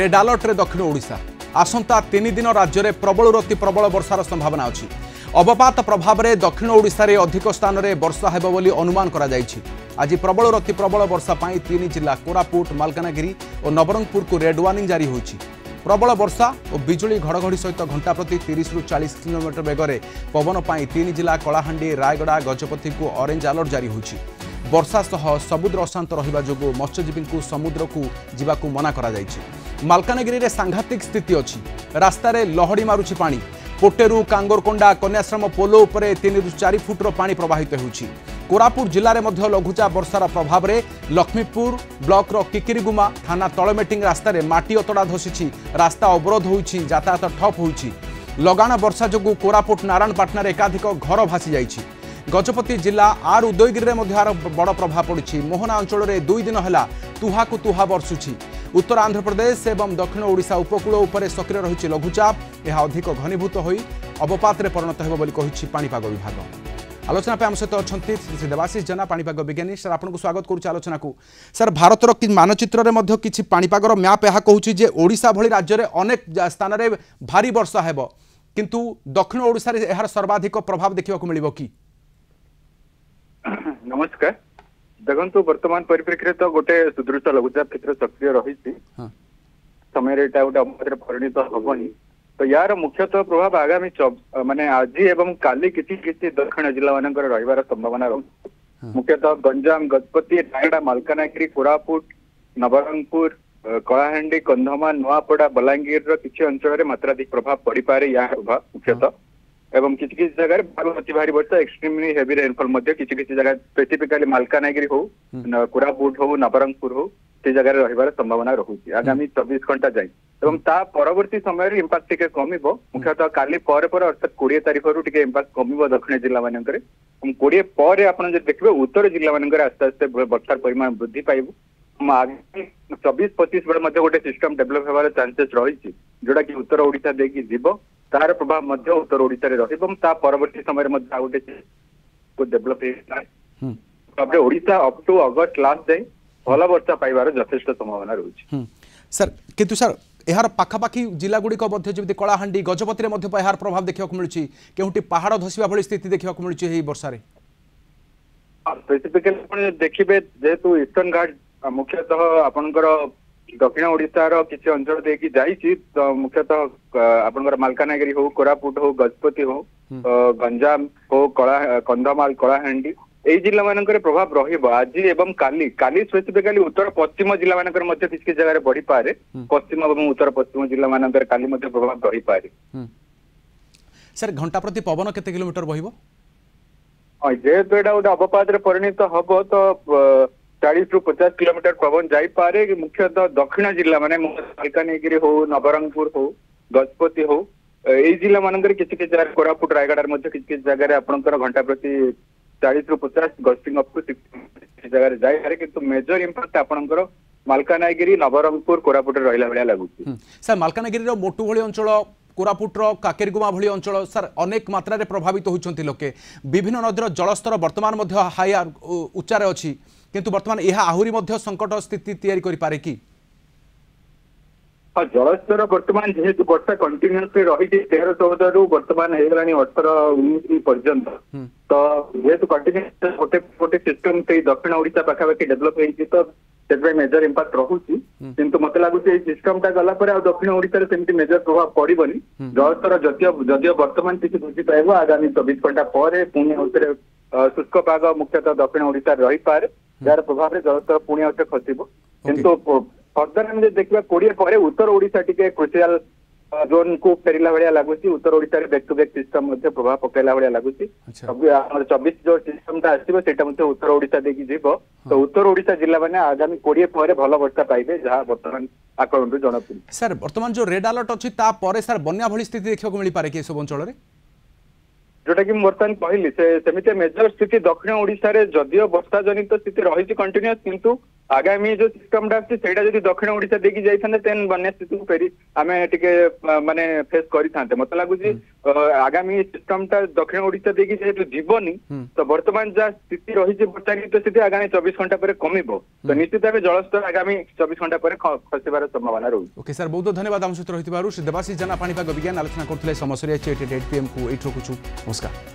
Red alert रे दक्षिण ओडिशा आसंता 3 दिन राज्य में प्रबल अति प्रबल वर्षार संभावना अच्छी। अवपात प्रभाव में दक्षिण ओडिशा रे अधिक स्थान में वर्षा हेबो बोली अनुमान करा जायछि। आज प्रबल अति प्रबल वर्षा पाई 3 जिला कोरापुट मालकानगिरी और नवरंगपुर को रेड वार्निंग जारी होइछि। प्रबल वर्षा और बिजुली घड़घड़ी सहित घंटा प्रति 30 ରୁ 40 किलोमीटर बेगर पवन पाई 3 जिला कलाहांडी रायगड़ा गजपति को ऑरेंज अलर्ट जारी होइछि। वर्षा सह समुद्र अशांत रहिबा जोगु मत्स्यजीवी को समुद्र को जीवाकू मना करा जायछि। मालकानगिरी रे सांघातिक स्थिति अछि। रास्ता रे लहड़ी मारुछि पानी। पोटेरू कांगोरकोंडा कन्याश्रम पोलो उपरे 3 ରୁ 4 फुट पानी प्रवाहित होउछि। कोरापुट जिले में लघुचाप वर्षार प्रभाव में लक्ष्मीपुर ब्लॉक रो किकिरिगुमा थाना तलमेटिंग रास्ता रे माटी अतड़ा धसी रास्ता अवरोध होइछि। यातायात ठप होइछि। लगाण वर्षा जोगु कोरापुट नारायणपाटना एकाधिक घर भासी जाइछि। गजपति जिला आर उदयगिरी में बड़ प्रभाव पड़ी। मोहना अंचल में 2 दिन है तुहा को तुहा बर्षुछि। उत्तर आंध्र प्रदेश एवं दक्षिण ओडिशा उपकूल उपर सक्रिय रही लघुचाप यह अधिक घनीभूत हो अवपात परिणत हो पाणीपाग विभाग। आलोचना पे आम सहित अच्छा श्री देवाशीष जेना पाणीपाग विज्ञानी। सर आपको स्वागत करुच्चे आलोचना को। सर भारतर मानचित्र में किसी पाणीपागर मैप यह कहूँ जे ओडिशा भली राज्य में अनेक स्थान में भारी वर्षा हेब किंतु दक्षिण ओडिशा रे यार सर्वाधिक प्रभाव देखा मिलिबो कि? नमस्कार। देखो वर्तमान परिप्रेक्षी तो गोटे सुदृढ़ लघुचाप क्षेत्र सक्रिय रही समय गोटे परिणत हबनी। तो यार मुख्यतः प्रभाव आगामी माने आज एवं काली किसी दक्षिण जिला मान रही संभावना रही। मुख्यतः गंजाम गजपति रायगड़ा मालकानगिरी कोरापुट नवरंगपुर कलाहांडी कंधमाल नुआपड़ा बलांगीर किसी अंचल मात्राधिक प्रभाव पड़ पारे। या प्रभाव मुख्यतः एवं किसी जगह अति भारी वर्षा एक्सट्रीमली हेवी रेनफॉल किसी जगह स्पेसिफिकली मालकानगिरी हो कोरापुट हो नवरंगपुर हो से जगह रही संभावना रही आगामी 24 घंटा जाए। एवं ता परवर्ती समय इंपैक्ट टिके कमिबो। मुख्यतः काली पर अर्थात 20 तारिख रु टिके इंपैक्ट कमिबो दक्षिण जिला मानकरे। 20 पर आपण जे देखबे उत्तर जिला मानकरे आस्ते आस्ते वर्षार परिमाण वृद्धि पाइबो। आगामी 24-25 बेले मध्य गोटे सिस्टम डेभलप होबार चांसेस रही जोटा कि उत्तर ओडिशा देकी जीवो तार प्रभाव मध्य उत्तर ओडिशा रे रहिबो। ता परवर्ती समय मध्य गोटे को डेभलप हे Odisha up to August last जाए भल वर्षा पाइबार यथेष्ट संभावना रही। सर किंतु सर यार पाखापाखि जिला गुड़िक जमी कलाहांडी गजपति यार प्रभाव देखा मिलूँ केउटी पहाड़ धसवा भली स्थिति देखा मिलूँ वर्षा स्पेसिफिकली देखिए जेहेतु ईस्टर्न घाट मुख्यतः आपणकर दक्षिण ओडिशार किसी अंचल देखी जाइए। तो मुख्यतः आपणकर मालकानगिरी हो कोरापुट हो गजपति हो गंजाम हो कंधमाल कलाहांडी এই जिला मानकर प्रभाव रहिबो आज एवं काली स्पेसिफिकली उत्तर पश्चिम जिला मानकर मध्य किसी जगह बढ़ी पारे। पश्चिम एवं उत्तर पश्चिम जिला मानकर काली मध्य प्रभाव रही पारे। सर घंटा प्रति पवन केते किलोमीटर बहिबो? जेहेतु एटा गोटे अवपात परिणत हब तो 40 ରୁ 50 किलोमीटर पवन जाई पारे। मुख्यतः दक्षिण जिला माने मालकानगिरी हो नवरंगपुर हो गजपति हो এই जिला मानकर किसी जगह कोरापुट रायगड़ा मध्य किसी जगह आपंकर घंटा प्रति 40 ରୁ 50 गस्टिंग अप टू 60 जगह जाए पारे किंतु मेजर इंपैक्ट आपनकर मालकानगिरी नवरंगपुर कोरापुट रहिला बेला लागुची। सर मालकानगिरी रो मोटू भली अंचल कोरापुटर काकेरगुमा भली अंचल सर अनेक मात्रा रे प्रभावित होइछंती लोके। विभिन्न नदीर जलस्तर वर्तमान मध्य हाई उच्चारे अछि किंतु वर्तमान यह आहुरी मध्य संकट स्थिति तैयारी करि पारे कि? जलस्तर वर्तमान जेहेतु वर्षा कंटिन्यूअसली रही 13-14 रु वर्तमान हेगलानी 18-19 पर्यंत। तो जेहेतु कंटिन्यूअस गोटे गोटे सिस्टम से दक्षिण ओडिशा पाखापाखि डेभलप होइछि तो सेटवे मेजर इंपैक्ट रहुछि किंतु मते लागुछि सिस्टम टा गला पर दक्षिण ओडिशा रे सेमति मेजर प्रभाव पड़िबनी। जलस्तर जदियो वर्तमान किछि वृद्धि पाइबो आगामी 24 घंटा पर पुणी औसरे शुष्क पाग मुख्यतः दक्षिण ओडिशा रही पारे जार प्रभाव रे जलस्तर पुणी औसरे खसिबो। किंतु फर्दर हम देखा 20 पर उत्तर ओडिशा टिके क्रुशियल जोन को फेरिला भाया लगुच। उत्तर ओडिशा रे बैक टू बैक सिस्टम मध्य प्रभाव पकेला भाया लगुच। 24 जो सिस्टम टा आसीबो सेटा मध्य उत्तर ओडिशा देकी जीवो। तो उत्तर ओडिशा जिला माने आगामी 20 पर भल वर्षा पाइबे जहां वर्तमान आकलन जना पड़ी। सर वर्तमान जो रेड अलर्ट अछि ता परे सर बन्या भली स्थिति देखा मिली पारे कि सब अंचल रे जोटा कि वर्तमान कहली सेमिति मेजर स्थिति दक्षिण ओडिशा रे जदियो वर्षा जनित स्थिति रही कंटिन्यूअस किंतु आगामी जो सिस्टमटा अच्छी से दक्षिण ओडिशा देखिए जाइए तेन बन्या स्थिति को फेरी आम टे माने फेस करते मत लगुच आगामी सिस्टमटा दक्षिण ओडिशा देखिए जेहेतु जीवनी तो वर्तमान जहाँ स्थिति रही वर्षा स्थिति आगामी 24 घंटा पर कमिबो तो निश्चित भाव जलस्तर आगामी 24 घंटा पर खसबार संभावना रही। ओके सर बहुत धन्यवाद आम सहित रही श्री देवाशीष जेना पाणीपाग विज्ञान आलोचना करते समय 8 PM को एट रखुछु। नमस्कार।